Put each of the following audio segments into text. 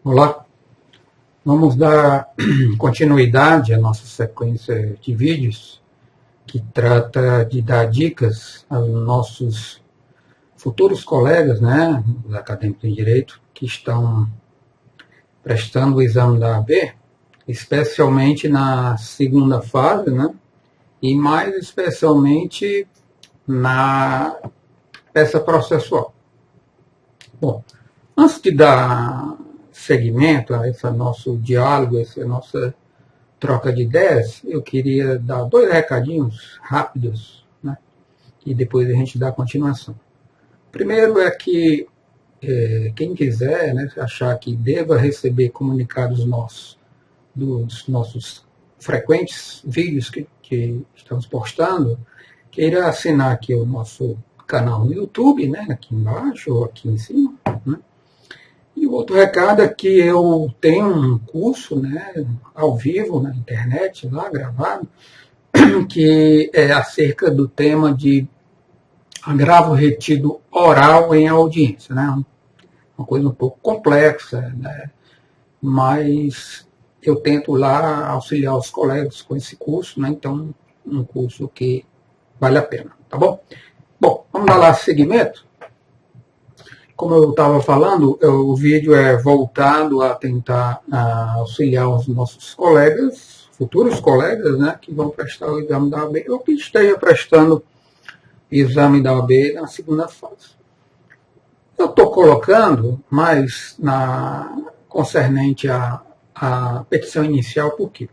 Olá, vamos dar continuidade à nossa sequência de vídeos que trata de dar dicas aos nossos futuros colegas, né, os acadêmicos em Direito, que estão prestando o exame da AB, especialmente na segunda fase, né, e mais especialmente na peça processual. Bom, antes de dar seguimento a esse nosso diálogo, essa nossa troca de ideias, eu queria dar dois recadinhos rápidos, né? E depois a gente dá continuação. Primeiro é que quem quiser, né, achar que deva receber comunicados nossos, dos nossos frequentes vídeos que estamos postando, queira assinar aqui o nosso canal no YouTube, né, aqui embaixo ou aqui em cima, né? E o outro recado é que eu tenho um curso, né, ao vivo na internet, lá gravado, que é acerca do tema de agravo retido oral em audiência, né? Uma coisa um pouco complexa, né? Mas eu tento lá auxiliar os colegas com esse curso, né? Então, um curso que vale a pena, tá bom? Bom, vamos dar lá seguimento. Como eu estava falando, o vídeo é voltado a tentar auxiliar os nossos colegas, futuros colegas, né, que vão prestar o exame da OAB ou que estejam prestando exame da OAB na segunda fase. Eu estou colocando mais concernente à petição inicial, por quê?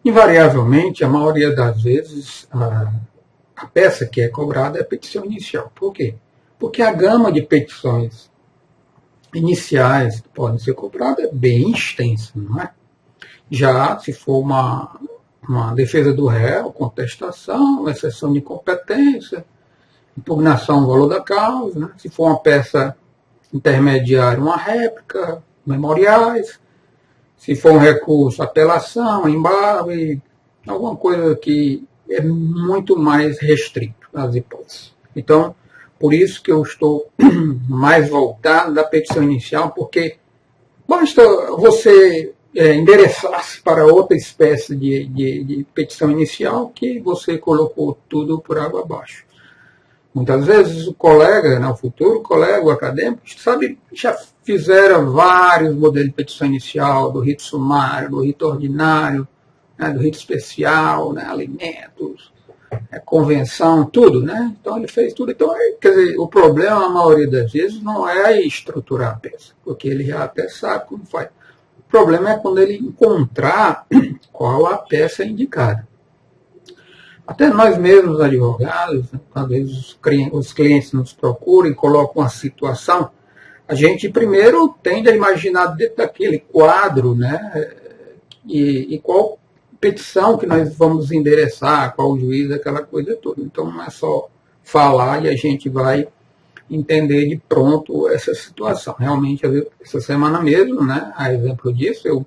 Invariavelmente, a maioria das vezes, a peça que é cobrada é a petição inicial. Por quê? Porque a gama de petições iniciais que podem ser cobradas é bem extensa, não é? Já se for uma defesa do réu, contestação, exceção de incompetência, impugnação do valor da causa, né? Se for uma peça intermediária, uma réplica, memoriais, se for um recurso, apelação, embargo, alguma coisa que é muito mais restrito às hipóteses. Então, por isso que eu estou mais voltado da petição inicial, porque basta você endereçar-se para outra espécie de petição inicial que você colocou tudo por água abaixo. Muitas vezes o colega, né, o futuro colega, o acadêmico, sabe, já fizeram vários modelos de petição inicial, do rito sumário, do rito ordinário, né, do rito especial, né, alimentos, convenção, tudo, né? Então ele fez tudo. Então, quer dizer, o problema, a maioria das vezes, não é estruturar a peça, porque ele já até sabe como faz. O problema é quando ele encontrar qual a peça indicada. Até nós mesmos, advogados, às vezes os clientes nos procuram e colocam uma situação, a gente primeiro tende a imaginar dentro daquele quadro, né? E qual petição que nós vamos endereçar, qual o juiz, aquela coisa toda. Então não é só falar e a gente vai entender de pronto essa situação. Realmente, essa semana mesmo, né, a exemplo disso, eu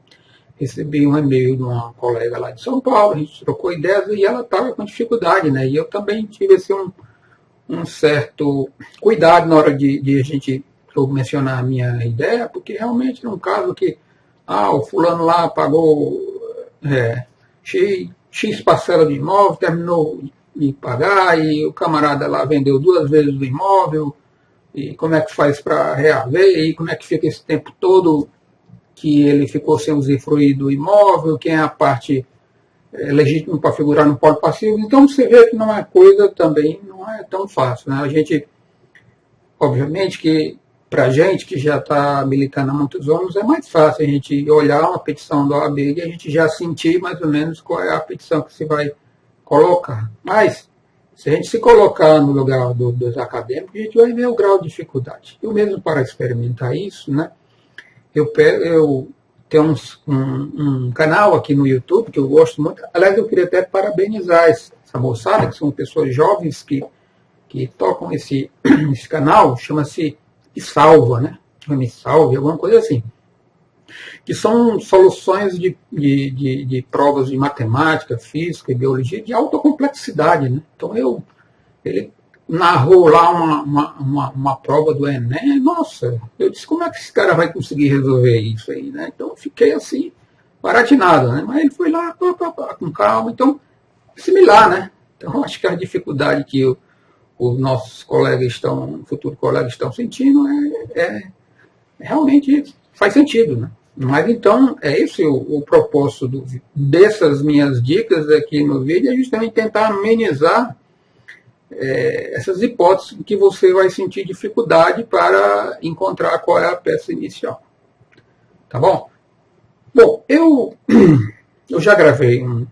recebi um e-mail de uma colega lá de São Paulo, a gente trocou ideias e ela estava com dificuldade, né, e eu também tive assim, um certo cuidado na hora de a gente mencionar a minha ideia, porque realmente era um caso que o fulano lá pagou X parcela de imóvel, terminou de pagar e o camarada lá vendeu 2 vezes o imóvel, e como é que faz para reaver, e como é que fica esse tempo todo que ele ficou sem usufruir do imóvel, quem é a parte legítima para figurar no polo passivo. Então você vê que não é coisa também, não é tão fácil, né? A gente, obviamente que para a gente que já está militando há muitos anos, é mais fácil a gente olhar uma petição da OAB e a gente já sentir mais ou menos qual é a petição que se vai colocar. Mas, se a gente se colocar no lugar dos acadêmicos, a gente vai ver o grau de dificuldade. Eu mesmo, para experimentar isso, né, eu tenho um canal aqui no YouTube que eu gosto muito. Aliás, eu queria até parabenizar essa moçada, que são pessoas jovens que tocam esse canal, chama-se Me Salva, né? Me Salve, alguma coisa assim. Que são soluções de provas de matemática, física e biologia de alta complexidade, né? Então ele narrou lá uma prova do Enem, nossa, eu disse, como é que esse cara vai conseguir resolver isso aí, né? Então eu fiquei assim, baratinado, né? Mas ele foi lá, com calma, então, similar, né? Então acho que a dificuldade que os nossos colegas estão, futuros colegas estão sentindo, realmente faz sentido, né? Mas então, é esse o propósito dessas minhas dicas aqui no vídeo, é justamente tentar amenizar essas hipóteses que você vai sentir dificuldade para encontrar qual é a peça inicial. Tá bom? Bom, eu já gravei um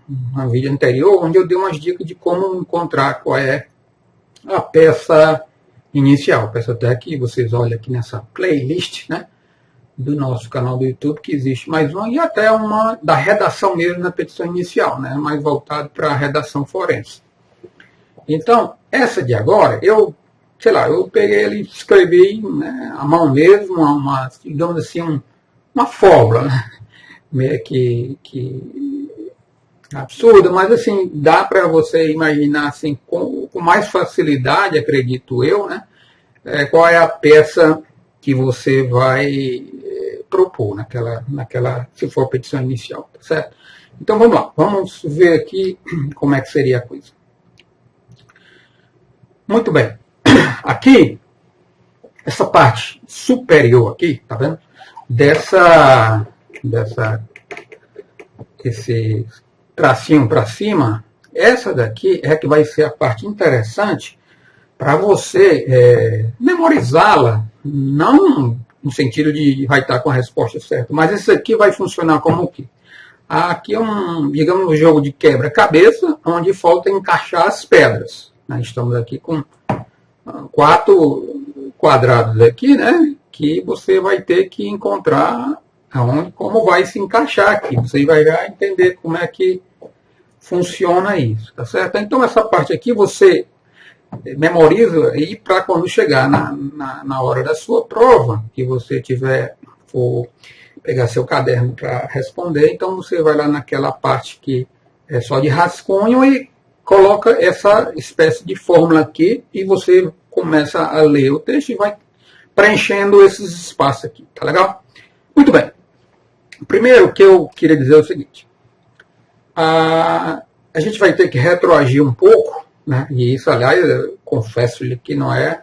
vídeo anterior onde eu dei umas dicas de como encontrar qual é a peça inicial. Peça até que vocês olham aqui nessa playlist, né, do nosso canal do YouTube, que existe mais uma, e até uma da redação mesmo na petição inicial, né, mais voltado para a redação forense. Então, essa de agora, eu peguei ele e escrevi, né, à mão mesmo, digamos assim, uma fórmula, né, meio que absurda, mas assim, dá para você imaginar assim, com mais facilidade, acredito eu, né, qual é a peça que você vai propor naquela, se for a petição inicial, tá certo? Então vamos lá, vamos ver aqui como é que seria a coisa. Muito bem, aqui, essa parte superior aqui, tá vendo? Esse tracinho para cima, essa daqui é que vai ser a parte interessante para você memorizá-la, não no sentido de vai estar com a resposta certa, mas isso aqui vai funcionar como o quê? Aqui é digamos, um jogo de quebra-cabeça, onde falta encaixar as pedras. Estamos aqui com 4 quadrados aqui, né? Que você vai ter que encontrar como vai se encaixar aqui. Você vai já entender como é que funciona isso, tá certo? Então essa parte aqui você memoriza e para quando chegar na hora da sua prova, que você for pegar seu caderno para responder, então você vai lá naquela parte que é só de rascunho e coloca essa espécie de fórmula aqui e você começa a ler o texto e vai preenchendo esses espaços aqui, tá legal? Muito bem. Primeiro, o que eu queria dizer é o seguinte. A gente vai ter que retroagir um pouco, né? E isso, aliás, eu confesso-lhe que não é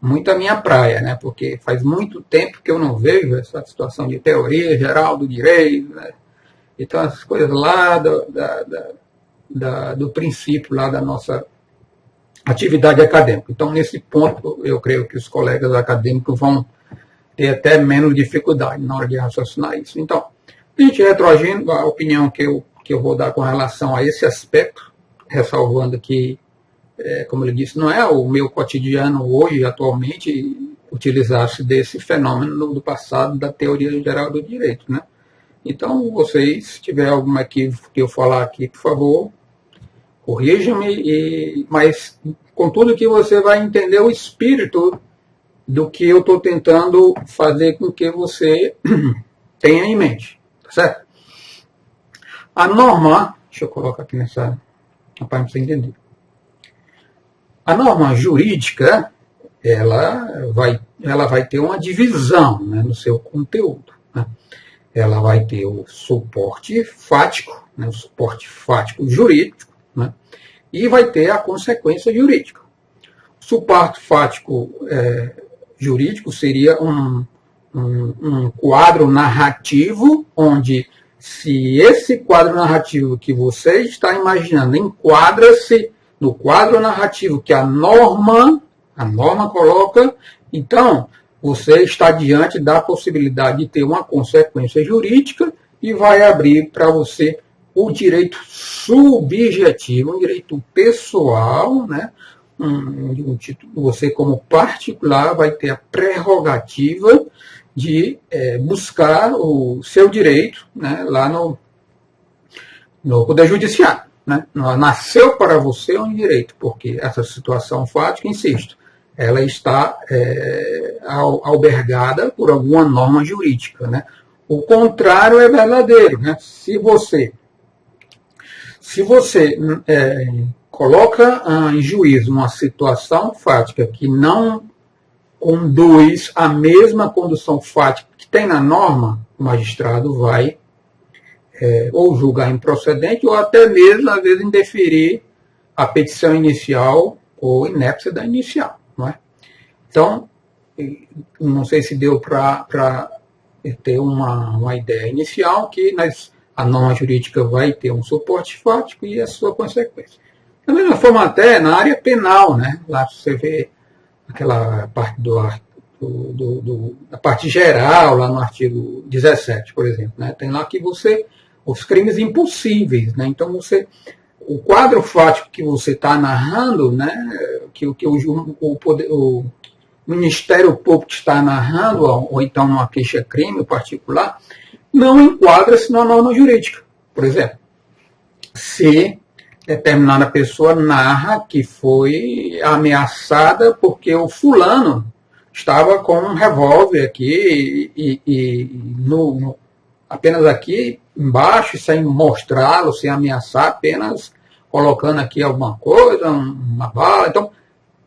muito a minha praia, né? Porque faz muito tempo que eu não vejo essa situação de teoria geral do direito, né? Então, as coisas lá do princípio lá da nossa atividade acadêmica. Então, nesse ponto, eu creio que os colegas acadêmicos vão ter até menos dificuldade na hora de raciocinar isso. Então, a gente retroagindo, a opinião que eu vou dar com relação a esse aspecto, ressalvando que, como ele disse, não é o meu cotidiano hoje, atualmente, utilizar-se desse fenômeno do passado da teoria geral do direito, né? Então, vocês, se tiver algum equívoco que eu falar aqui, por favor, corrija-me, mas, contudo, que você vai entender o espírito do que eu estou tentando fazer com que você tenha em mente, tá certo? A norma, deixa eu colocar aqui nessa, para você entender. A norma jurídica, ela vai ter uma divisão, né, no seu conteúdo, né? Ela vai ter o suporte fático, né, o suporte fático jurídico, né, e vai ter a consequência jurídica. O suporte fático jurídico seria um quadro narrativo, onde, se esse quadro narrativo que você está imaginando enquadra-se no quadro narrativo que a norma coloca, então você está diante da possibilidade de ter uma consequência jurídica e vai abrir para você o direito subjetivo, um direito pessoal, né? Você, como particular, vai ter a prerrogativa de buscar o seu direito, né, lá no Poder Judiciário, né? Nasceu para você um direito, porque essa situação fática, insisto, ela está albergada por alguma norma jurídica, né? O contrário é verdadeiro, né? Se você coloca em juízo uma situação fática que não conduz à mesma condução fática que tem na norma, o magistrado vai ou julgar improcedente ou até mesmo, às vezes, indeferir a petição inicial ou inépcia da inicial. Não é? Então, não sei se deu para ter uma ideia inicial que a norma jurídica vai ter um suporte fático e a sua consequência. Da mesma forma, até na área penal, né? Lá você vê aquela parte da parte geral, lá no artigo 17, por exemplo. Né? Tem lá que os crimes impossíveis. Né? Então, o quadro fático que você está narrando, né? que o Ministério Público está narrando, ou então uma queixa-crime particular, não enquadra-se na norma jurídica. Por exemplo, se determinada pessoa narra que foi ameaçada porque o fulano estava com um revólver aqui apenas aqui embaixo, sem mostrá-lo, sem ameaçar, apenas colocando aqui alguma coisa, uma bala. Então,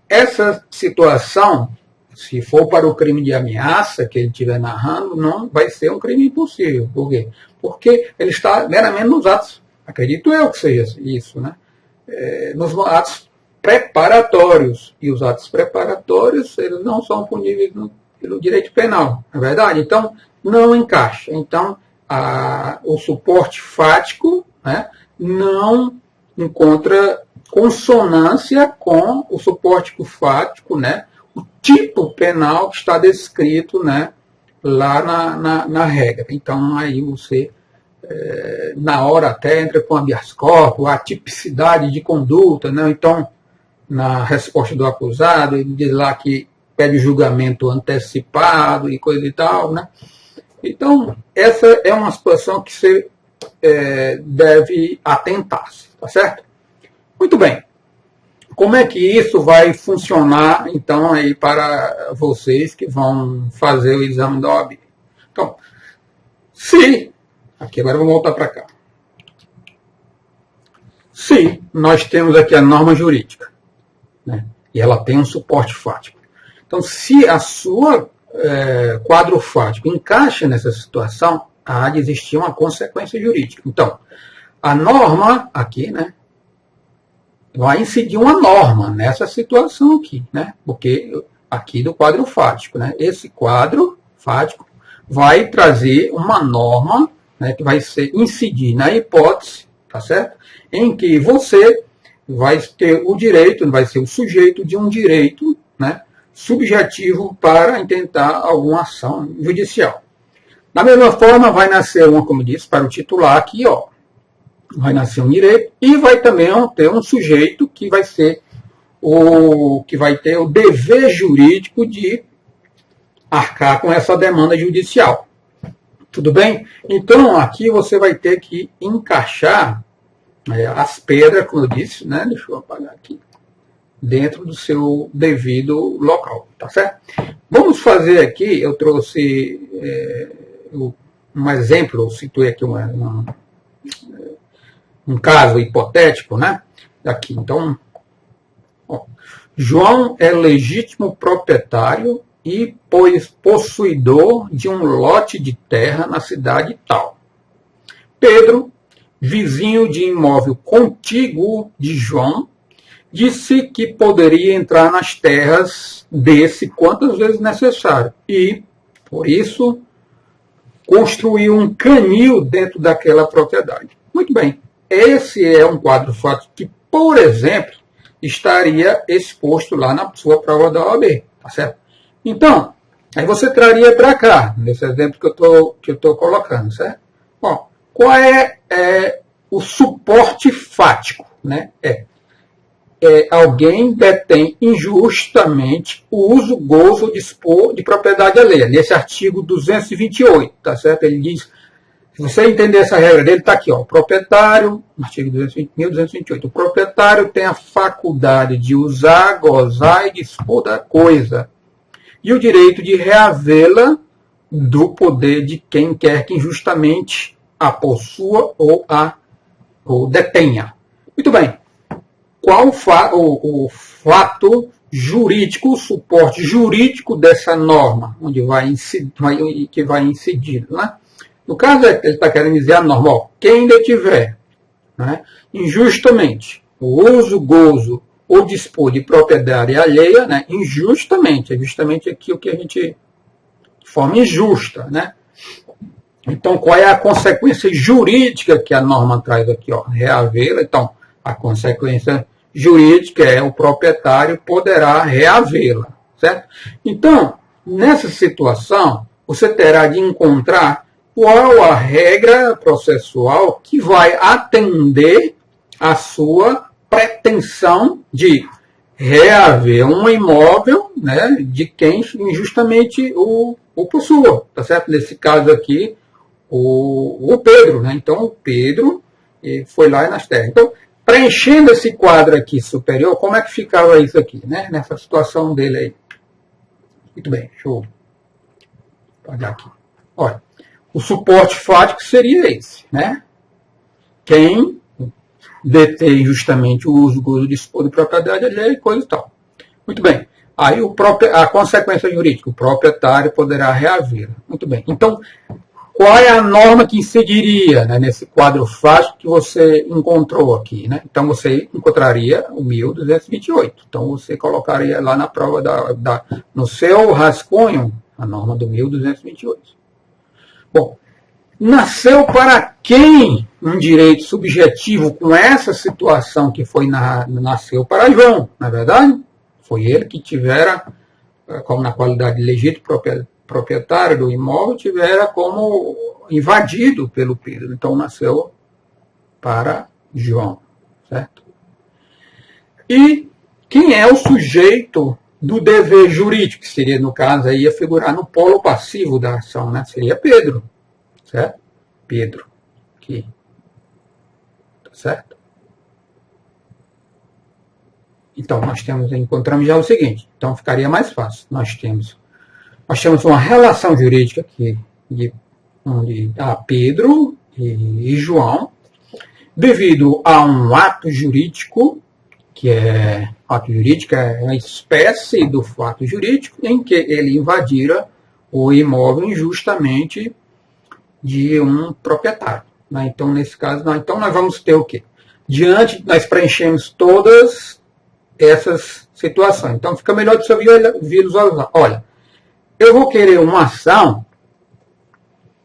essa situação, se for para o crime de ameaça que ele estiver narrando, não vai ser um crime impossível. Por quê? Porque ele está meramente nos atos, acredito eu que seja isso, né? Nos atos preparatórios. E os atos preparatórios, eles não são puníveis pelo direito penal, não é verdade? Então, não encaixa. Então, o suporte fático, né, não encontra consonância com o suporte fático, né, o tipo penal que está descrito, né, lá na regra. Então, aí você, na hora até entra com habeas corpus, a tipicidade de conduta, né? Então, na resposta do acusado, ele diz lá que pede julgamento antecipado e coisa e tal, né? Então, essa é uma situação que você deve atentar-se, tá certo? Muito bem. Como é que isso vai funcionar, então, aí para vocês que vão fazer o exame da OAB? Então, aqui agora vamos voltar para cá. Se nós temos aqui a norma jurídica, né, e ela tem um suporte fático. Então, se a sua quadro fático encaixa nessa situação, há de existir uma consequência jurídica. Então, a norma aqui, né, vai incidir uma norma nessa situação aqui, né, porque aqui do quadro fático, né, esse quadro fático vai trazer uma norma, né, que vai incidir na hipótese, tá certo? Em que você vai ter o direito, vai ser o sujeito de um direito, né, subjetivo para intentar alguma ação judicial. Da mesma forma, vai nascer como disse, para o titular aqui, ó, vai nascer um direito e vai também ter um sujeito que vai ser que vai ter o dever jurídico de arcar com essa demanda judicial. Tudo bem? Então, aqui você vai ter que encaixar as pedras, como eu disse, né? Deixa eu apagar aqui, dentro do seu devido local, tá certo? Vamos fazer aqui, eu trouxe um exemplo, eu situei aqui um caso hipotético, né? Aqui, então, ó, João é legítimo proprietário e possuidor de um lote de terra na cidade tal. Pedro, vizinho de imóvel contíguo de João, disse que poderia entrar nas terras desse quantas vezes necessário e, por isso, construiu um canil dentro daquela propriedade. Muito bem, esse é um quadro fático que, por exemplo, estaria exposto lá na sua prova da OAB, tá certo? Então, aí você traria para cá, nesse exemplo que eu estou colocando, certo? Bom, qual é o suporte fático? Né? Alguém detém injustamente o uso, gozo ou dispor de propriedade alheia. Nesse artigo 228, tá certo? Ele diz, se você entender essa regra dele, está aqui, ó, o proprietário, artigo 1228, o proprietário tem a faculdade de usar, gozar e dispor da coisa, e o direito de reavê-la do poder de quem quer que injustamente a possua ou detenha. Muito bem. qual o fato jurídico, o suporte jurídico dessa norma, onde que vai incidir. Né? No caso, ele está querendo dizer a norma, ó, quem detiver, né, injustamente o uso, gozo ou dispor de propriedade alheia, né, injustamente, é justamente aqui o que a gente, de forma injusta, né? Então, qual é a consequência jurídica que a norma traz aqui? Ó? Reavê-la. Então, a consequência jurídica é o proprietário poderá reavê-la, certo? Então, nessa situação, você terá de encontrar qual a regra processual que vai atender a sua pretensão de reaver um imóvel, né, de quem injustamente o possua, tá certo? Nesse caso aqui, o Pedro, né? Então, o Pedro foi lá nas terras. Então, preenchendo esse quadro aqui superior, como é que ficava isso aqui, né? Nessa situação dele aí. Muito bem, deixa eu apagar aqui. Olha, o suporte fático seria esse, né? Quem detém justamente o uso, gozo, dispor de propriedade alheia e coisa e tal. Muito bem. Aí a consequência jurídica, o proprietário poderá reaver. Muito bem. Então, qual é a norma que incidiria, né, nesse quadro fático que você encontrou aqui? Né? Então, você encontraria o 1228. Então, você colocaria lá na prova, no seu rascunho, a norma do 1228. Bom, nasceu para quem um direito subjetivo com essa situação que foi nasceu para João, não é verdade? Foi ele que tivera, como na qualidade de legítimo proprietário do imóvel, tivera como invadido pelo Pedro. Então, nasceu para João, certo? E quem é o sujeito do dever jurídico, que seria, no caso, aí, ia figurar no polo passivo da ação, né? Seria Pedro, certo? Pedro, aqui, tá certo? Então, encontramos já o seguinte, então ficaria mais fácil. Nós temos uma relação jurídica aqui, onde há Pedro e João, devido a um ato jurídico, que é uma espécie do fato jurídico, em que ele invadira o imóvel injustamente de um proprietário. Né? Então, nesse caso, nós vamos ter o quê? Nós preenchemos todas essas situações. Então, fica melhor de você visualizar. Olha, eu vou querer uma ação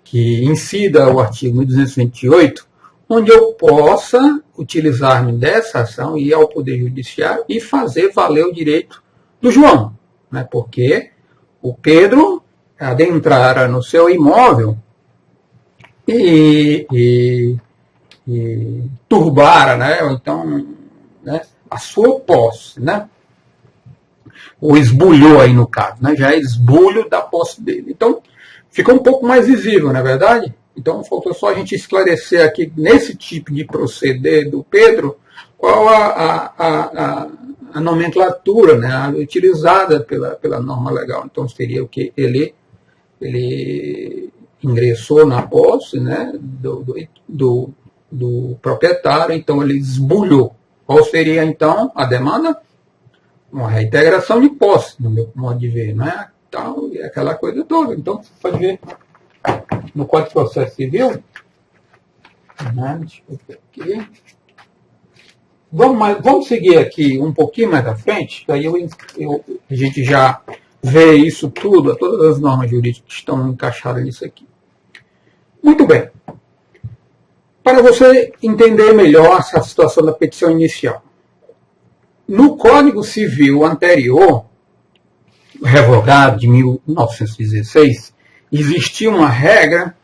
que incida o artigo 1228, onde eu possa utilizar-me dessa ação e ir ao Poder Judiciário e fazer valer o direito do João. Né? Porque o Pedro adentrara no seu imóvel e turbara, né? Ou então, né, a sua posse, né? Ou esbulhou aí no caso, né? Já é esbulho da posse dele. Então, fica um pouco mais visível, não é verdade? Então, faltou só a gente esclarecer aqui, nesse tipo de proceder do Pedro, qual a nomenclatura, né, utilizada pela norma legal. Então, seria o que ele ingressou na posse, né, do proprietário, então ele esbulhou. Qual seria, então, a demanda? Uma reintegração de posse, no meu modo de ver, né? Então, aquela coisa toda. Então, você pode ver no Código de Processo Civil, né? Deixa eu ver aqui. Vamos seguir aqui um pouquinho mais à frente, daí a gente já vê isso tudo, todas as normas jurídicas que estão encaixadas nisso aqui. Muito bem. Para você entender melhor essa situação da petição inicial. No Código Civil anterior, revogado de 1916, existia uma regra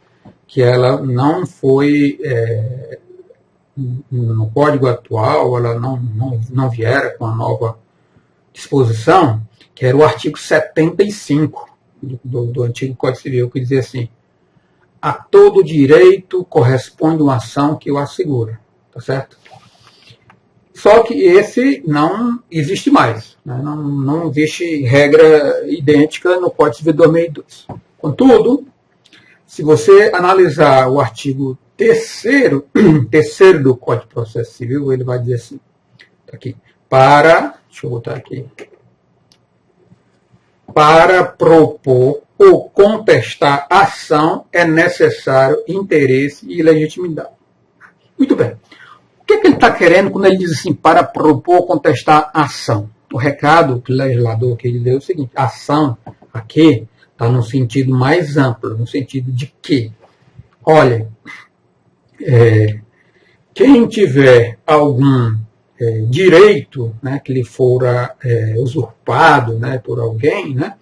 que ela não foi, no Código atual, ela não viera com a nova disposição, que era o artigo 75 do antigo Código Civil, que dizia assim: a todo direito corresponde uma ação que o assegura. Tá certo? Só que esse não existe mais. Né? Não existe regra idêntica no Código Civil de 2002. Contudo, se você analisar o artigo 3º do Código de Processo Civil, ele vai dizer assim: Aqui. Deixa eu botar aqui. Para propor ou contestar ação é necessário interesse e legitimidade. Muito bem. O que ele está querendo quando ele diz assim, para propor ou contestar ação? O recado que o legislador aqui deu é o seguinte, ação aqui está no sentido mais amplo, no sentido de que, olha, quem tiver algum direito, né, que lhe fora usurpado, né, por alguém, né,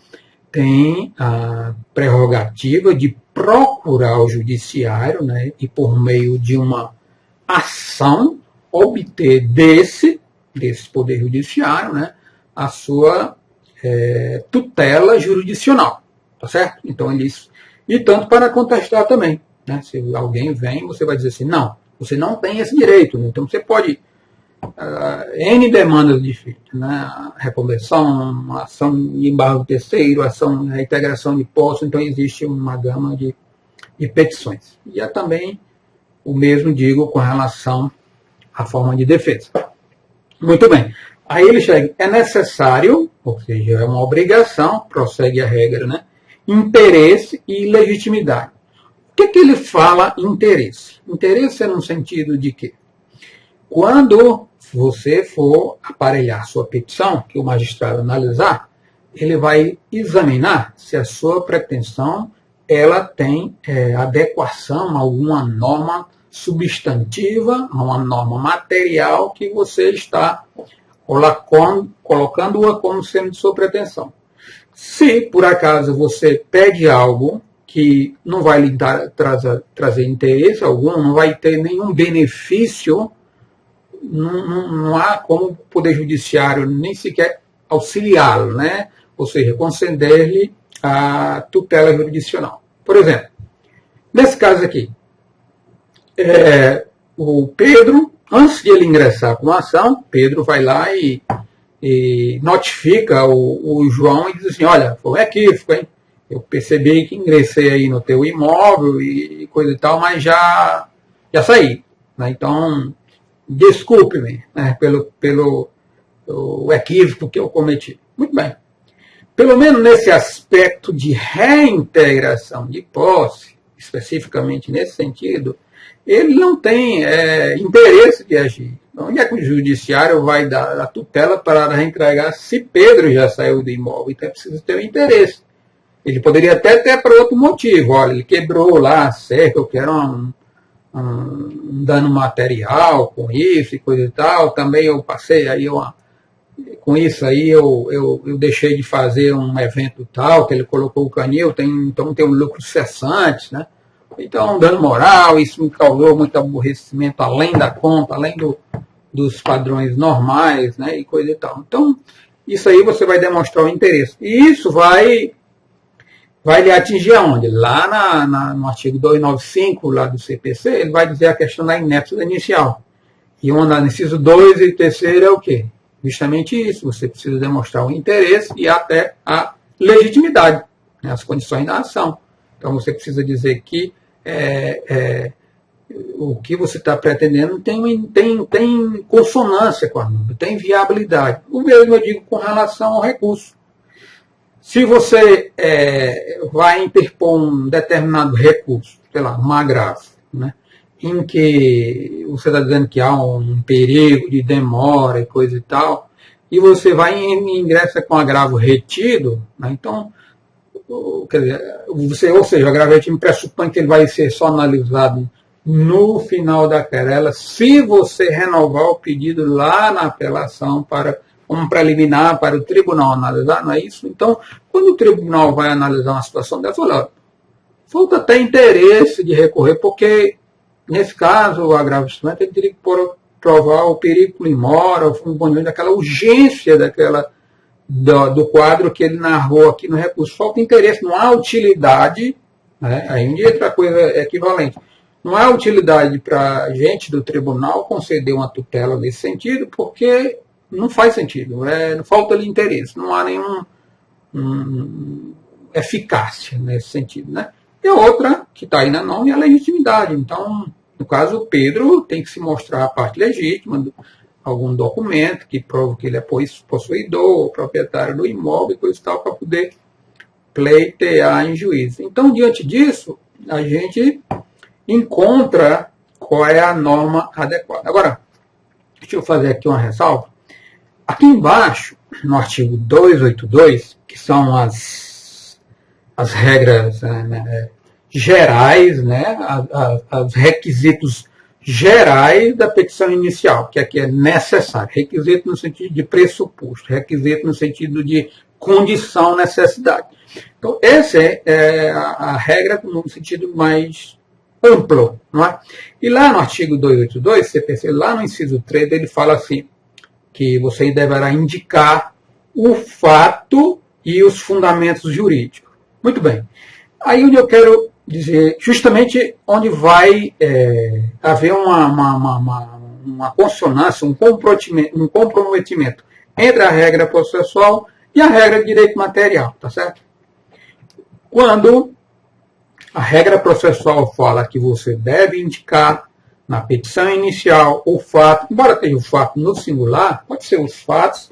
tem a prerrogativa de procurar o judiciário, né, e por meio de uma ação obter desse poder judiciário, né, a sua tutela jurisdicional, tá certo? Então e tanto para contestar também, né? Se alguém vem, você vai dizer assim, não, você não tem esse direito, né? Então você pode N demandas diferentes, né? Reconversão, ação de embargo terceiro, ação de integração de posse, então existe uma gama de petições. E também o mesmo digo com relação à forma de defesa. Muito bem. Aí ele chega, é necessário, ou seja, é uma obrigação, prossegue a regra, né? Interesse e legitimidade. O que ele fala interesse? Interesse é no sentido de que quando você for aparelhar sua petição, que o magistrado analisar, ele vai examinar se a sua pretensão ela tem adequação a alguma norma substantiva, a uma norma material que você está colocando-a como sendo de sua pretensão. Se, por acaso, você pede algo que não vai lhe trazer interesse algum, não vai ter nenhum benefício, não há como o Poder Judiciário nem sequer auxiliá-lo, né? Ou seja, conceder-lhe a tutela jurisdicional. Por exemplo, nesse caso aqui, o Pedro, antes de ele ingressar com a ação, Pedro vai lá e notifica o João e diz assim, olha, foi um equívoco, hein? Eu percebi que ingressei aí no teu imóvel e coisa e tal, mas já saí, né? Então, desculpe-me, né, pelo o equívoco que eu cometi. Muito bem. Pelo menos nesse aspecto de reintegração de posse, especificamente nesse sentido, ele não tem interesse de agir. Onde é que o judiciário vai dar a tutela para reentregar se Pedro já saiu do imóvel? Então é preciso ter um interesse. Ele poderia até ter por outro motivo. Olha, ele quebrou lá a cerca, eu quero um dano material com isso e coisa e tal. Também eu passei aí com isso aí eu deixei de fazer um evento tal, que ele colocou o canil, então tem um lucro cessante, né? Então, dano moral, isso me causou muito aborrecimento além da conta, além dos padrões normais, né, e coisa e tal. Então, isso aí você vai demonstrar o interesse. E isso vai lhe atingir aonde? Lá no artigo 295, lá do CPC, ele vai dizer a questão da inépcia inicial. E no inciso 2 e terceiro é o quê? Justamente isso, você precisa demonstrar o interesse e até a legitimidade, né, as condições da ação. Então, você precisa dizer que o que você está pretendendo tem consonância com a norma, tem viabilidade. O mesmo eu digo com relação ao recurso. Se você vai interpor um determinado recurso, sei lá, um agravo, né, em que você está dizendo que há um perigo de demora e coisa e tal, e você vai e ingressa com agravo retido, né, então, quer dizer, ou seja, o agravo retido pressupõe que ele vai ser só analisado no final da querela, se você renovar o pedido lá na apelação para um preliminar para o tribunal analisar, não é isso? Então, quando o tribunal vai analisar uma situação dessa, olha, falta até interesse de recorrer, porque, nesse caso, o agravo instrumento ele teria que provar o perigo imora, daquela urgência do quadro que ele narrou aqui no recurso. Falta interesse, não há utilidade, né? Aí entra a coisa equivalente. Não há utilidade para a gente do tribunal conceder uma tutela nesse sentido, porque não faz sentido, falta de interesse, não há nenhum eficácia nesse sentido, né? E a outra, que está aí na norma, é a legitimidade. Então, no caso, o Pedro tem que se mostrar a parte legítima, algum documento que prova que ele é possuidor, proprietário do imóvel e coisa e tal, para poder pleitear em juízo. Então, diante disso, a gente encontra qual é a norma adequada. Agora, deixa eu fazer aqui uma ressalva. Aqui embaixo, no artigo 282, que são as regras gerais, né, os requisitos gerais da petição inicial, que aqui é necessário. Requisito no sentido de pressuposto, requisito no sentido de condição, necessidade. Então, essa é a regra no sentido mais amplo. Não é? E lá no artigo 282, CPC, lá no inciso 3, ele fala assim, que você deverá indicar o fato e os fundamentos jurídicos. Muito bem. Aí onde eu quero dizer, justamente onde vai haver uma consonância, um comprometimento entre a regra processual e a regra de direito material, tá certo? Quando a regra processual fala que você deve indicar na petição inicial o fato, embora tenha o fato no singular, pode ser os fatos,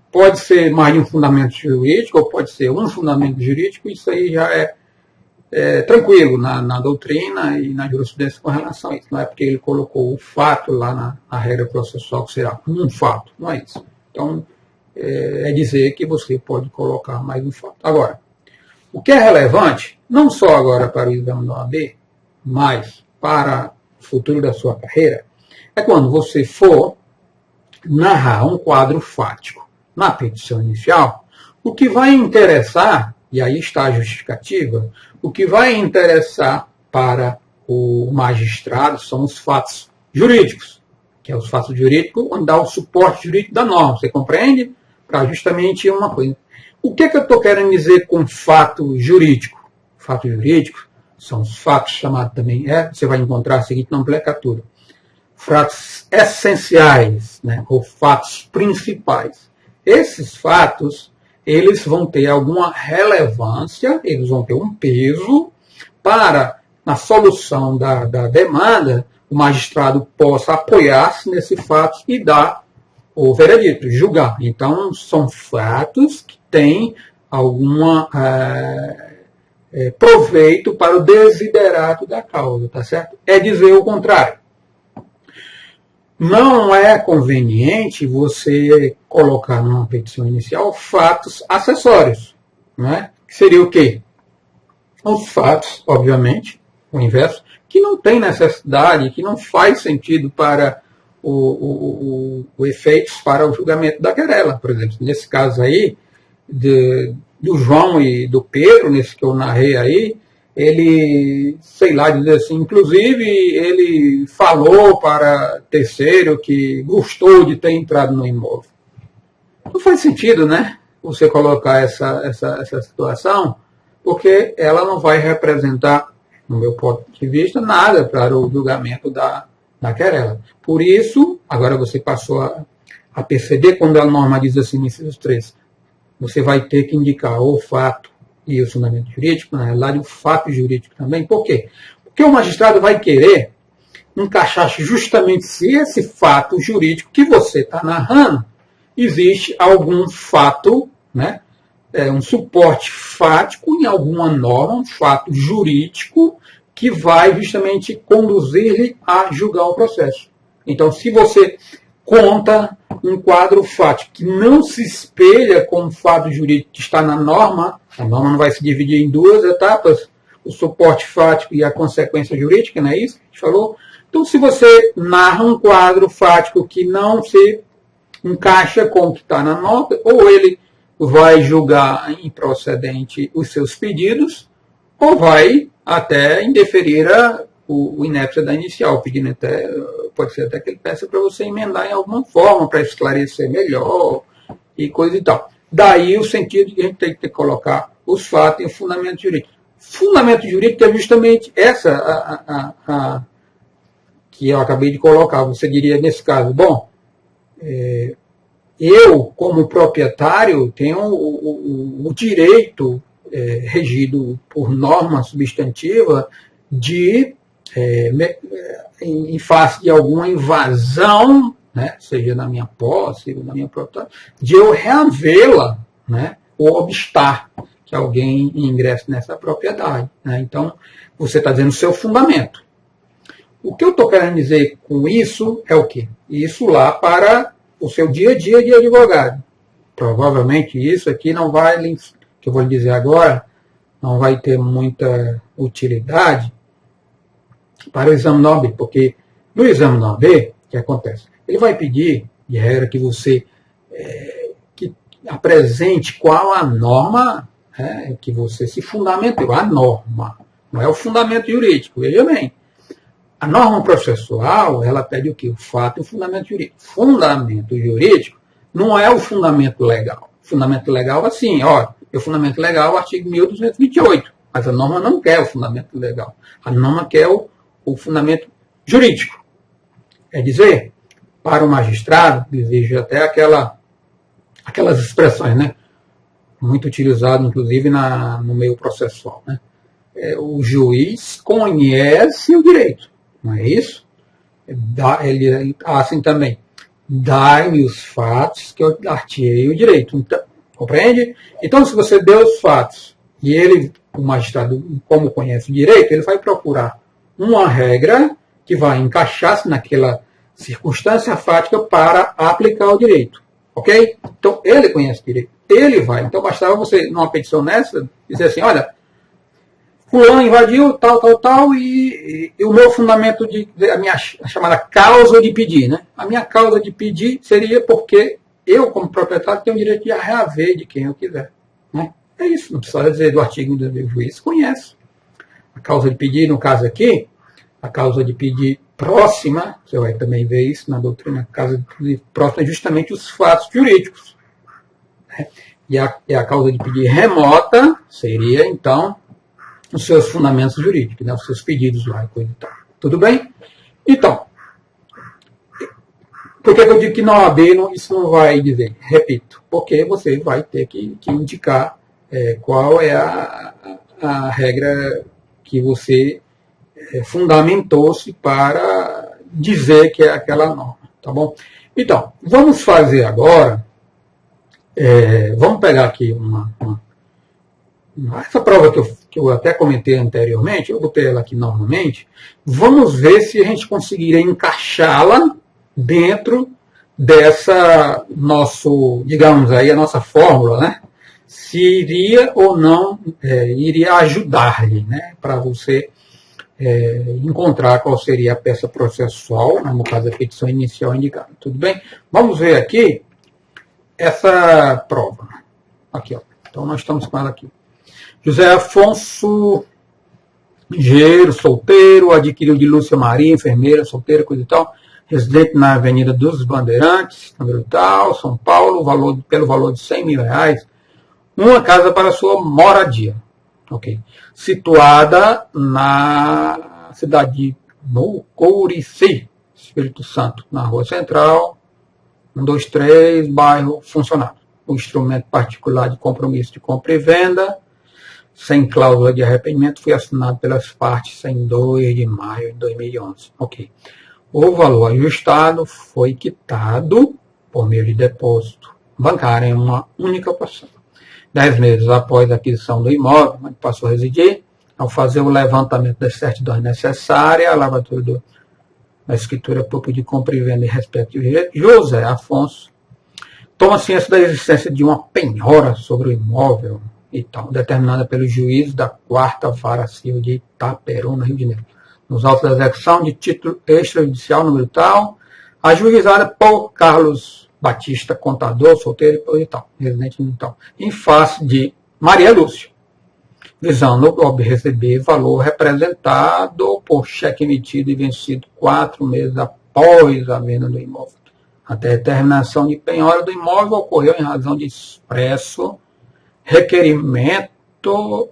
pode ser mais de um fundamento jurídico, ou pode ser um fundamento jurídico, isso aí já é tranquilo na doutrina e na jurisprudência com relação a isso. Não é porque ele colocou o fato lá na regra processual que será um fato, não é isso. Então, é dizer que você pode colocar mais um fato. Agora, o que é relevante, não só agora para o exame da OAB, mas para o futuro da sua carreira, é quando você for narrar um quadro fático na petição inicial, o que vai interessar, e aí está a justificativa, o que vai interessar para o magistrado são os fatos jurídicos, que é os fatos jurídicos onde dá o suporte jurídico da norma, você compreende? Para justamente uma coisa. O que eu estou querendo dizer com fato jurídico? Fato jurídico são os fatos chamados também, você vai encontrar a seguinte nomenclatura, fatos essenciais, né, ou fatos principais. Esses fatos, eles vão ter alguma relevância, eles vão ter um peso para, na solução da demanda, o magistrado possa apoiar-se nesse fato e dar o veredito, julgar. Então, são fatos que têm alguma proveito para o desiderato da causa, tá certo? É dizer o contrário. Não é conveniente você colocar numa petição inicial fatos acessórios, né? Que seria o quê? Os fatos, obviamente, o inverso, que não tem necessidade, que não faz sentido para o efeitos para o julgamento da querela. Por exemplo, nesse caso aí, do João e do Pedro, nesse que eu narrei aí, ele, sei lá, dizer assim, inclusive ele falou para terceiro que gostou de ter entrado no imóvel. Não faz sentido, né? Você colocar essa situação, porque ela não vai representar, no meu ponto de vista, nada para o julgamento da querela. Por isso, agora você passou a perceber quando a norma diz assim, no inciso 3, você vai ter que indicar o fato e o fundamento jurídico, na realidade o fato jurídico também. Por quê? Porque o magistrado vai querer encaixar justamente se esse fato jurídico que você está narrando, existe algum fato, né, um suporte fático em alguma norma, um fato jurídico que vai justamente conduzir-lhe a julgar o processo. Então, se você conta um quadro fático que não se espelha com o fato jurídico que está na norma, a norma não vai se dividir em duas etapas, o suporte fático e a consequência jurídica, não é isso que a gente falou? Então, se você narra um quadro fático que não se encaixa com o que está na nota, ou ele vai julgar improcedente os seus pedidos, ou vai até indeferir o inépcia da inicial, pedindo até, pode ser até que ele peça para você emendar em alguma forma, para esclarecer melhor e coisa e tal. Daí o sentido de a gente tem que colocar os fatos e o fundamento jurídico. Fundamento jurídico é justamente essa que eu acabei de colocar. Você diria nesse caso, bom, eu, como proprietário, tenho o direito regido por norma substantiva de, em face de alguma invasão né, seja na minha posse, na minha propriedade, de eu reavê-la, né, ou obstar que alguém ingresse nessa propriedade. Né? Então, você está dizendo o seu fundamento. O que eu estou querendo dizer com isso é o quê? Isso lá para o seu dia a dia de advogado. Provavelmente isso aqui não vai, que eu vou lhe dizer agora, não vai ter muita utilidade para o exame da OAB, porque no exame da OAB, o que acontece? Ele vai pedir, de regra, que você que apresente qual a norma que você se fundamentou. A norma, não é o fundamento jurídico, veja bem. A norma processual, ela pede o quê? O fato e o fundamento jurídico. Fundamento jurídico não é o fundamento legal. O fundamento legal, assim, o fundamento legal é o artigo 1228, mas a norma não quer o fundamento legal. A norma quer o fundamento jurídico. Quer dizer, para o magistrado, desejo até aquelas expressões, né? Muito utilizadas, inclusive, no meio processual. Né? O juiz conhece o direito. Não é isso? Ele assim também. Dá-me os fatos que eu artiei o direito. Então, compreende? Então, se você deu os fatos e o magistrado, como conhece o direito, ele vai procurar uma regra que vai encaixar-se naquela circunstância fática para aplicar o direito. Ok? Então, ele conhece o direito. Ele vai. Então, bastava você, numa petição nessa, dizer assim, olha, fulano invadiu, tal, e o meu fundamento, a minha chamada causa de pedir, né? A minha causa de pedir seria porque eu, como proprietário, tenho o direito de reaver de quem eu quiser. Né? É isso, não precisa dizer do artigo do juiz, conhece. A causa de pedir, no caso aqui, a causa de pedir próxima, você vai também ver isso na doutrina, a causa de pedir próxima é justamente os fatos jurídicos. Né? E a causa de pedir remota seria, então, os seus fundamentos jurídicos, né, os seus pedidos lá e coisa e tal. Tudo bem? Então, por que eu digo que na OAB isso não vai dizer? Repito, porque você vai ter que indicar qual é a regra que você fundamentou-se para dizer que é aquela norma. Tá bom? Então, vamos fazer agora, vamos pegar aqui essa prova que eu até comentei anteriormente, eu botei ela aqui novamente, vamos ver se a gente conseguiria encaixá-la dentro dessa digamos aí, a nossa fórmula, né? Se iria ou não, iria ajudar-lhe, né? Para você encontrar qual seria a peça processual, né? No caso a petição inicial indicada. Tudo bem? Vamos ver aqui essa prova. Aqui, ó. Então nós estamos com ela aqui. José Afonso Engenheiro, solteiro, adquiriu de Lúcia Maria, enfermeira, solteira, coisa e tal, residente na Avenida dos Bandeirantes, número tal, São Paulo, pelo valor de R$100 mil, uma casa para sua moradia. Ok. Situada na cidade de Mucurici, Espírito Santo, na Rua Central, 123, bairro Funcionário. O instrumento particular de compromisso de compra e venda, sem cláusula de arrependimento, foi assinado pelas partes em 2 de maio de 2011. Ok. O valor ajustado foi quitado por meio de depósito bancário em uma única porção. 10 meses após a aquisição do imóvel, onde passou a residir, ao fazer o levantamento das certidões necessárias, a lavratura da escritura pública de compra e venda em respeito de José Afonso, toma ciência da existência de uma penhora sobre o imóvel e tal, determinada pelo juiz da 4ª Vara Civil de Itaperuna, Rio de Janeiro. Nos autos da execução de título extrajudicial número tal, ajuizada por Carlos Batista, contador, solteiro e tal, residente e tal, em face de Maria Lúcia, visando receber valor representado por cheque emitido e vencido 4 meses após a venda do imóvel. A determinação de penhora do imóvel ocorreu em razão de expresso requerimento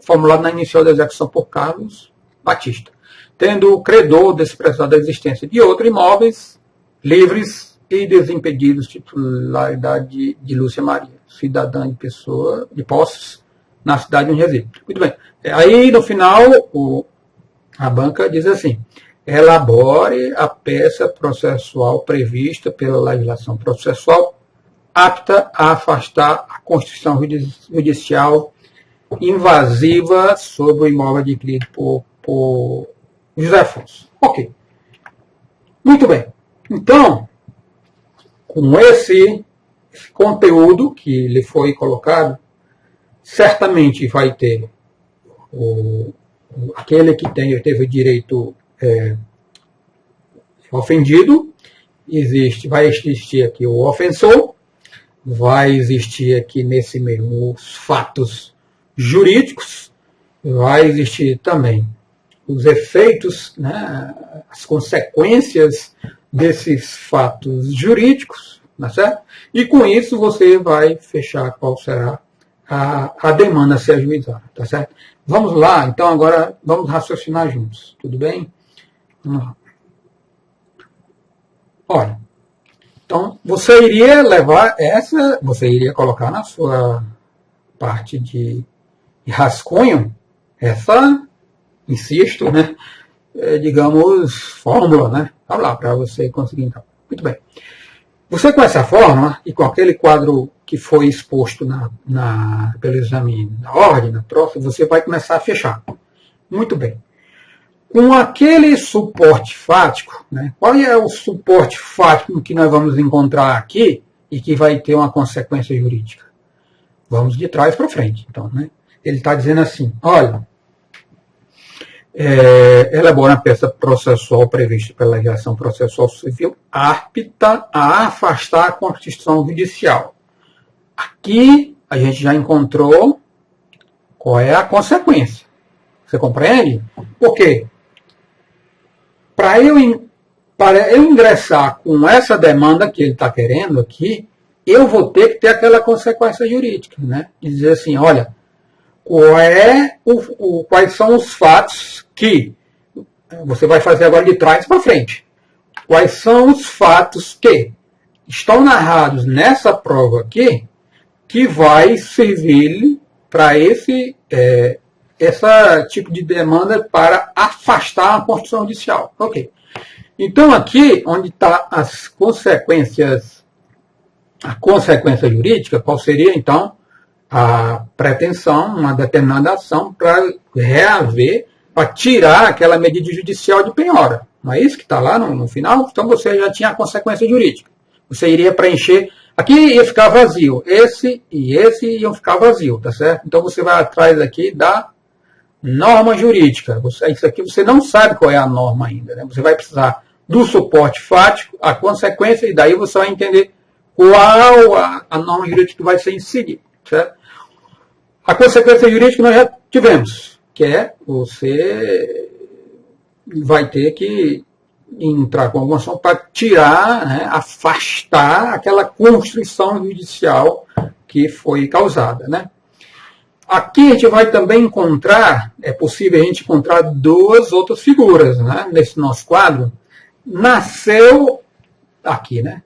formulado na inicial da execução por Carlos Batista, tendo o credor desprezado a existência de outros imóveis livres e desimpedidos, titularidade de Lúcia Maria, cidadã de pessoa de posses na cidade onde reside. Muito bem. Aí, no final, a banca diz assim, elabore a peça processual prevista pela legislação processual apta a afastar a Constituição Judicial invasiva sobre o imóvel adquirido por José Afonso. Ok. Muito bem. Então, com esse conteúdo que lhe foi colocado, certamente vai ter aquele que teve o direito ofendido, vai existir aqui o ofensor, vai existir aqui nesse meio os fatos jurídicos, vai existir também os efeitos, né, as consequências desses fatos jurídicos, tá certo? E com isso você vai fechar qual será a demanda a ser ajuizada, tá certo? Vamos lá, então agora vamos raciocinar juntos, tudo bem? Vamos lá. Olha, então você iria levar você iria colocar na sua parte de rascunho essa, insisto, né, digamos, fórmula, né? Vamos lá, para você conseguir então. Muito bem. Você com essa fórmula e com aquele quadro que foi exposto pelo exame na ordem, na troça, você vai começar a fechar. Muito bem. Com aquele suporte fático, né, qual é o suporte fático que nós vamos encontrar aqui e que vai ter uma consequência jurídica? Vamos de trás para frente. Então, né? Ele está dizendo assim, olha, elabora uma peça processual prevista pela legislação processual civil apta a afastar a Constituição Judicial. Aqui a gente já encontrou qual é a consequência. Você compreende? Por quê? Para eu ingressar com essa demanda que ele está querendo aqui, eu vou ter que ter aquela consequência jurídica, né? De dizer assim, olha, quais são os fatos que você vai fazer agora de trás para frente. Quais são os fatos que estão narrados nessa prova aqui que vai servir para esse tipo de demanda para afastar a Constituição Judicial. Ok. Então aqui, onde está as consequências, a consequência jurídica, qual seria então a pretensão, uma determinada ação para reaver, para tirar aquela medida judicial de penhora. Não é isso que está lá no final? Então você já tinha a consequência jurídica. Você iria preencher. Aqui ia ficar vazio. Esse e esse iam ficar vazio, tá certo? Então você vai atrás aqui da norma jurídica. Isso aqui você não sabe qual é a norma ainda, né? Você vai precisar do suporte fático, a consequência, e daí você vai entender qual a norma jurídica que vai ser inserida, certo? A consequência jurídica nós já tivemos, que é você vai ter que entrar com alguma ação para tirar, né, afastar aquela constrição judicial que foi causada, né? Aqui a gente vai também encontrar, é possível a gente encontrar duas outras figuras, né, nesse nosso quadro. Nasceu, aqui, né?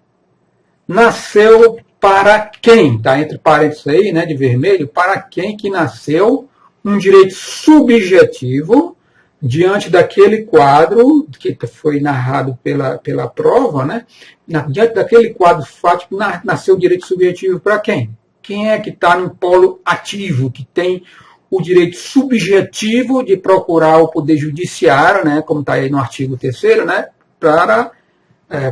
Nasceu para quem? Está entre parênteses aí, né, de vermelho, para quem que nasceu um direito subjetivo diante daquele quadro que foi narrado pela prova, né? Diante daquele quadro fático, nasceu o direito subjetivo para quem? Quem é que está no polo ativo, que tem o direito subjetivo de procurar o Poder Judiciário, né, como está aí no artigo 3º, né, para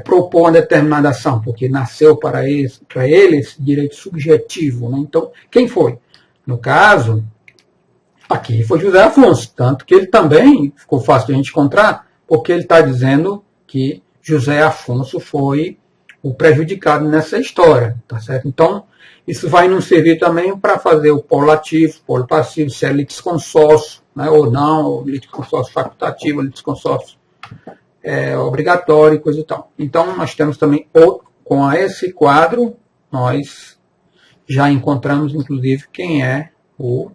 propor uma determinada ação, porque nasceu para ele esse direito subjetivo, né? Então, quem foi? No caso, aqui foi José Afonso, tanto que ele também ficou fácil de a gente encontrar, porque ele está dizendo que José Afonso foi o prejudicado nessa história, tá certo? Então, isso vai nos servir também para fazer o polo ativo, polo passivo, se é litisconsórcio, né, ou não, ou litisconsórcio facultativo, litisconsórcio obrigatório e coisa e tal. Então, nós temos também, com esse quadro, nós já encontramos, inclusive, quem é o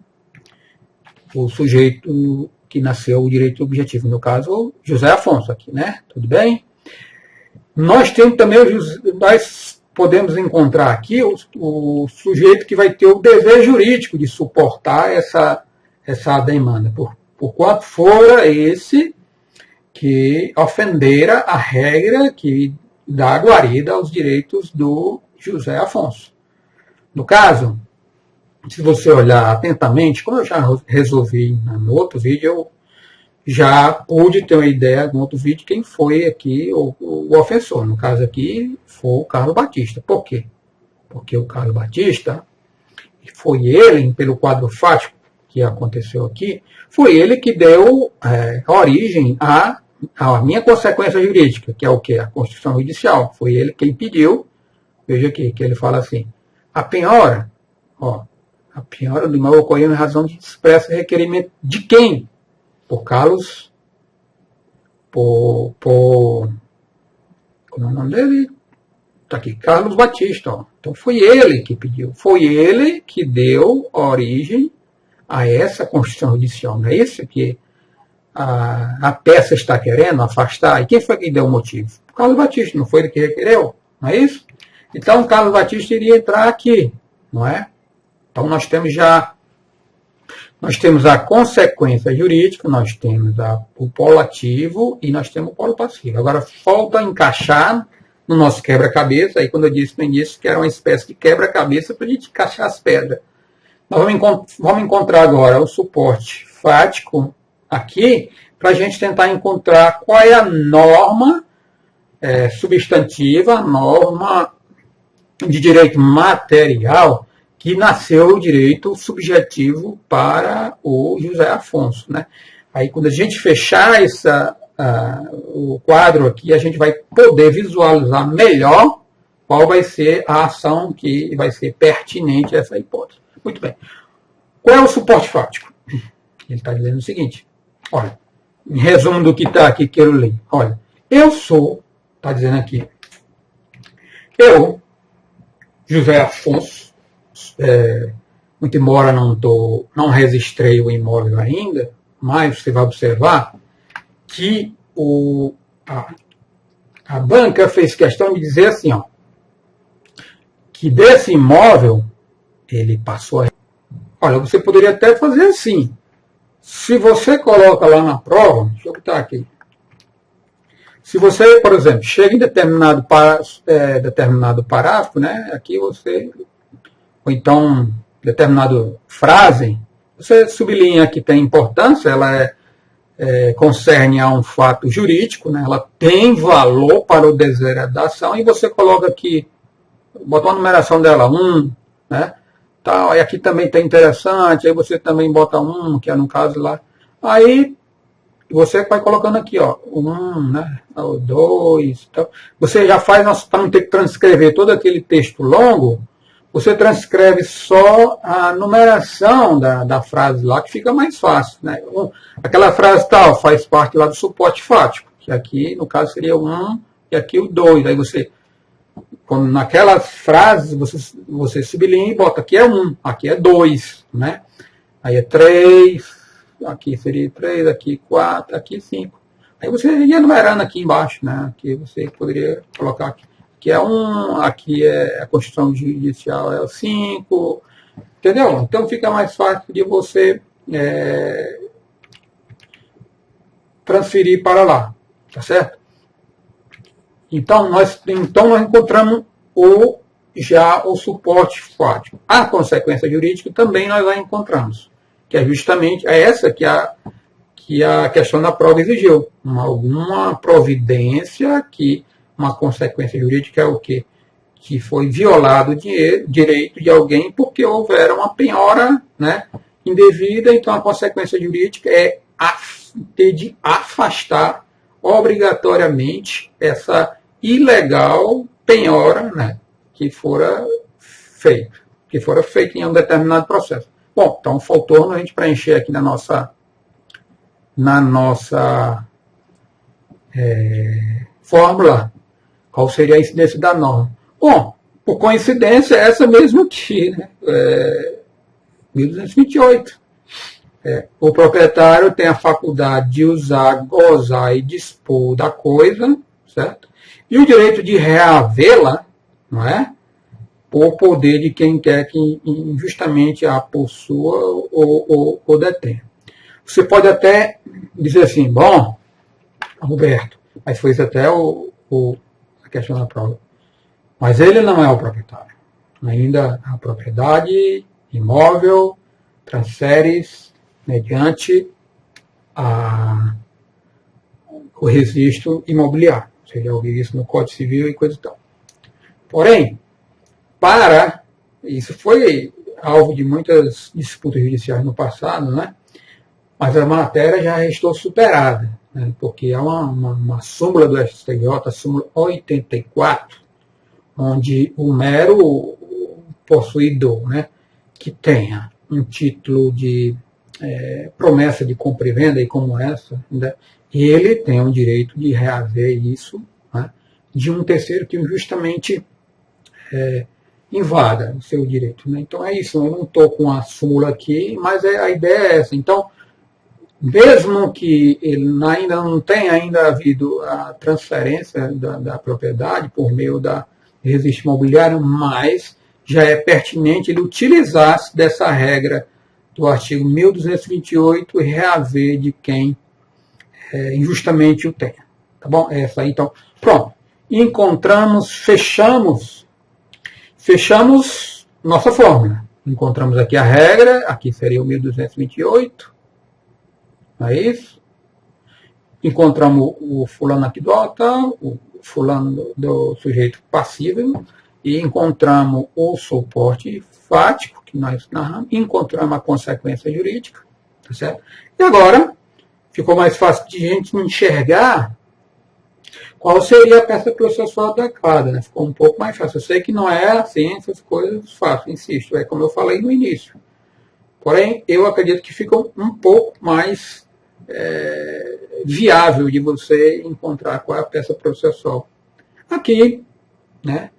sujeito que nasceu o direito objetivo, no caso, José Afonso aqui, né? Tudo bem? Nós temos também, nós podemos encontrar aqui o sujeito que vai ter o dever jurídico de suportar essa demanda, por quanto for esse que ofendera a regra que dá guarida aos direitos do José Afonso. No caso, se você olhar atentamente, como eu já resolvi no outro vídeo, eu já pude ter uma ideia no outro vídeo quem foi aqui o ofensor. No caso aqui, foi o Carlos Batista. Por quê? Porque o Carlos Batista, foi ele, pelo quadro fático que aconteceu aqui, foi ele que deu origem à minha consequência jurídica, que é o quê? A Constituição Judicial. Foi ele quem pediu, veja aqui, que ele fala assim, a penhora do mal ocorreu em razão de expresso requerimento de quem? Por Carlos, como é o nome dele? Está aqui, Carlos Batista. Ó. Então foi ele que pediu, foi ele que deu origem a essa Constituição Judicial. Não é isso que a peça está querendo afastar? E quem foi que deu o motivo? Carlos Batista, não foi ele que requereu? Não é isso? Então Carlos Batista iria entrar aqui, não é? Então nós temos a consequência jurídica, nós temos o polo ativo e nós temos o polo passivo. Agora, falta encaixar no nosso quebra-cabeça, aí quando eu disse no início que era uma espécie de quebra-cabeça para a gente encaixar as pedras. Nós vamos encontrar agora o suporte fático aqui, para a gente tentar encontrar qual é a norma substantiva, a norma de direito material, que nasceu o direito subjetivo para o José Afonso. Né? Aí, quando a gente fechar o quadro aqui, a gente vai poder visualizar melhor qual vai ser a ação que vai ser pertinente a essa hipótese. Muito bem. Qual é o suporte fático? Ele está dizendo o seguinte, olha, em resumo do que está aqui que eu li. Olha, eu sou, está dizendo aqui, eu, José Afonso, muito embora não registrei o imóvel ainda, mas você vai observar que a banca fez questão de dizer assim, ó, que desse imóvel ele passou a... Olha, você poderia até fazer assim. Se você coloca lá na prova, deixa eu botar aqui. Se você, por exemplo, chega em determinado parágrafo, né, aqui você... ou então determinada frase, você sublinha que tem importância, ela concerne a um fato jurídico, né, ela tem valor para o desejo da ação, e você coloca aqui, bota uma numeração dela, 1, né, tal, e aqui também tem interessante, aí você também bota 1, que é no caso lá, aí você vai colocando aqui, ó, 1, né, o 2, tal. Você já faz, para não ter que transcrever todo aquele texto longo, você transcreve só a numeração da frase lá, que fica mais fácil. Né? Aquela frase tal faz parte lá do suporte fático, que aqui, no caso, seria o 1 e aqui o 2. Aí você, naquelas frases, você sublinha e bota aqui é 1, aqui é 2. Né? Aí é 3, aqui seria 3, aqui 4, aqui 5. Aí você ia numerando aqui embaixo, né? Aqui você poderia colocar aqui. Aqui é 1, aqui é a Constituição Judicial é o 5, entendeu? Então fica mais fácil de você transferir para lá, tá certo? Então nós encontramos já o suporte fático. A consequência jurídica também nós já encontramos, que é justamente essa que a questão da prova exigiu, alguma providência que uma consequência jurídica é o quê? Que foi violado o direito de alguém porque houver uma penhora, né, indevida, então a consequência jurídica é ter de afastar obrigatoriamente essa ilegal penhora, né, que fora feita em um determinado processo. Bom, então faltou a gente preencher aqui na nossa fórmula qual seria a incidência da norma. Bom, por coincidência, é essa mesmo aqui, né? 1228. O proprietário tem a faculdade de usar, gozar e dispor da coisa, certo? E o direito de reavê-la, não é? Por poder de quem quer que injustamente a possua ou detenha. Você pode até dizer assim, bom, Roberto, mas foi isso até a questão da prova. Mas ele não é o proprietário. Ainda a propriedade imóvel transfere-se mediante o registro imobiliário. Você já ouviu isso no Código Civil e coisa e tal. Porém, isso foi alvo de muitas disputas judiciais no passado, né? Mas a matéria já restou superada, né? Porque há uma súmula do STJ, a súmula 84, onde o mero possuidor, né, que tenha um título de promessa de compra e venda, e como essa, né, ele tem o direito de reaver isso, né, de um terceiro que justamente invada o seu direito. Né? Então é isso, eu não estou com a súmula aqui, mas a ideia é essa. Então, mesmo que ele ainda não tenha havido a transferência da propriedade por meio da registro imobiliário, mas já é pertinente ele utilizar-se dessa regra do artigo 1228 e reaver de quem injustamente o tenha. Tá bom? Essa aí, então, pronto. Fechamos nossa fórmula. Encontramos aqui a regra, aqui seria o 1228, não é isso? Encontramos o fulano aquidota, o fulano do sujeito passivo, e encontramos o suporte fático, que nós narramos, encontramos a consequência jurídica, tá certo? E agora, ficou mais fácil de a gente enxergar qual seria a peça processual adequada, né? Ficou um pouco mais fácil. Eu sei que não é assim, essas coisas fáceis, insisto, é como eu falei no início. Porém, eu acredito que fica um pouco mais viável de você encontrar qual é a peça processual. Aqui, né,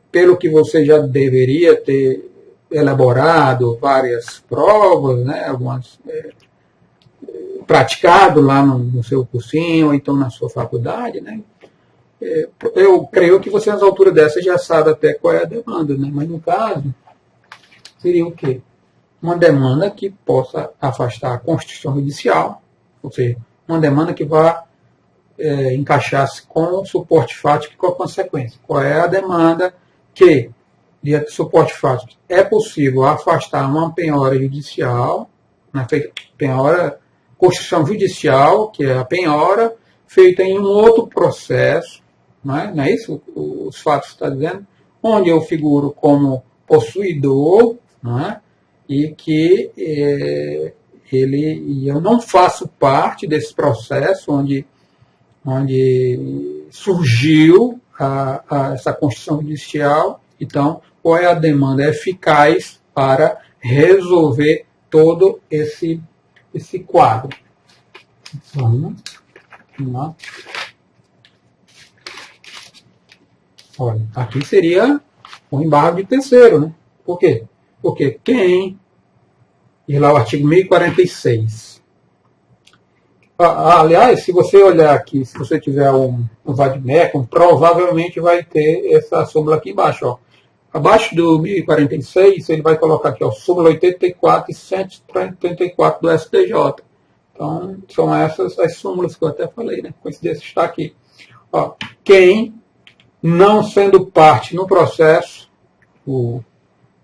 pelo que você já deveria ter elaborado várias provas, né, algumas praticado lá no seu cursinho, ou então na sua faculdade, né, eu creio que você, nas alturas dessa, já sabe até qual é a demanda, né, mas no caso, seria o quê? Uma demanda que possa afastar a Constituição Judicial, ou seja, uma demanda que vá encaixar-se com o suporte fático e com a consequência. Qual é a demanda que, diante do suporte fático, é possível afastar uma penhora judicial, né, penhora, Constituição Judicial, que é a penhora, feita em um outro processo, não é isso? Os fatos estão dizendo, onde eu figuro como possuidor, não é? E que eu não faço parte desse processo onde surgiu essa Constituição Judicial. Então, qual é a demanda eficaz para resolver todo esse quadro? Vamos lá. Olha, aqui seria o embargo de terceiro, né? Por quê? Porque e lá o artigo 1046. Aliás, se você olhar aqui, se você tiver um vademecum, provavelmente vai ter essa súmula aqui embaixo. Ó. Abaixo do 1046, ele vai colocar aqui, ó, súmula 84 e 134 do STJ. Então, são essas as súmulas que eu até falei, né? Coincidência está aqui. Ó, quem, não sendo parte no processo, o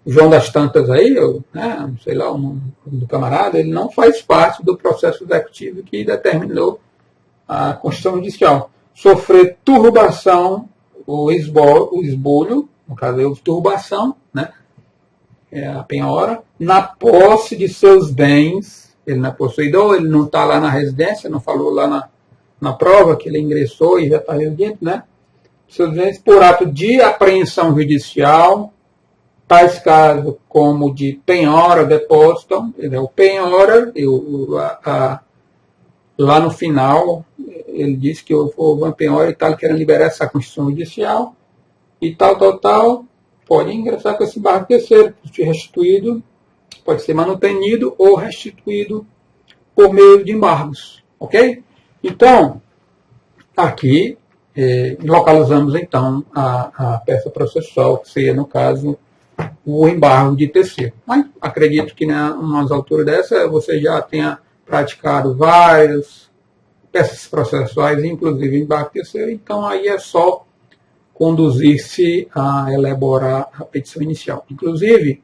João das Tantas aí, né, sei lá, o nome do camarada, ele não faz parte do processo executivo que determinou a Constituição Judicial. Sofrer turbação, o esbulho, no caso é a turbação, né, a penhora, na posse de seus bens, ele não é possuidor, ele não está lá na residência, não falou lá na prova que ele ingressou e já está residente, né, seus bens por ato de apreensão judicial, tais casos como de penhora, depósito, o penhora, lá no final, ele disse que houve uma penhora e tal, querendo liberar essa Constituição Judicial, e tal, pode ingressar com esse embargo terceiro, restituído, pode ser manutenido ou restituído por meio de embargos, ok? Então, aqui, localizamos então a peça processual, que seria, no caso, o embargo de terceiro. Mas acredito que nas alturas dessa você já tenha praticado vários peças processuais, inclusive embarque terceiro, então aí é só conduzir-se a elaborar a petição inicial. Inclusive,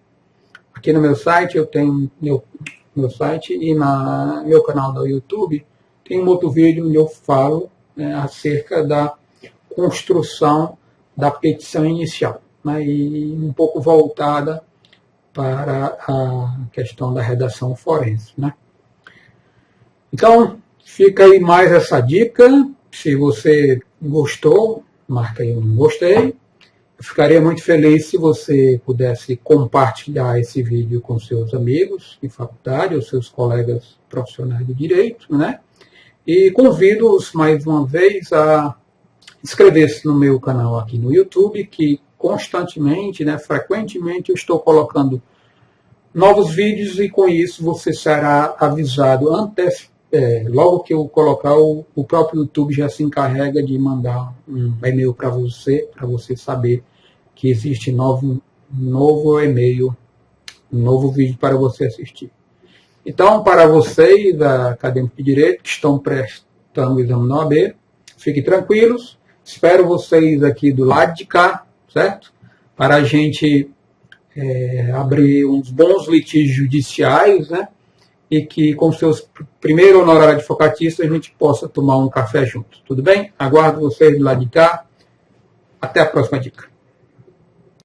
aqui no meu site, eu tenho meu site e no meu canal do YouTube, tem um outro vídeo onde eu falo, né, acerca da construção da petição inicial, né, e um pouco voltada para a questão da redação forense, né? Então, fica aí mais essa dica. Se você gostou, marca aí um gostei. Eu ficaria muito feliz se você pudesse compartilhar esse vídeo com seus amigos de faculdade ou seus colegas profissionais de direito, né? E convido-os mais uma vez a inscrever-se no meu canal aqui no YouTube, que constantemente, né, frequentemente eu estou colocando novos vídeos e com isso você será avisado logo que eu colocar, o próprio YouTube já se encarrega de mandar um e-mail para você saber que existe novo e-mail, um novo vídeo para você assistir. Então, para vocês, acadêmicos de direito, que estão prestando o exame na OAB, fiquem tranquilos, espero vocês aqui do lado de cá, certo? Para a gente abrir uns bons litígios judiciais, né? E que com seus primeiro honorário advocatista a gente possa tomar um café junto. Tudo bem? Aguardo vocês do lado de cá. Até a próxima dica.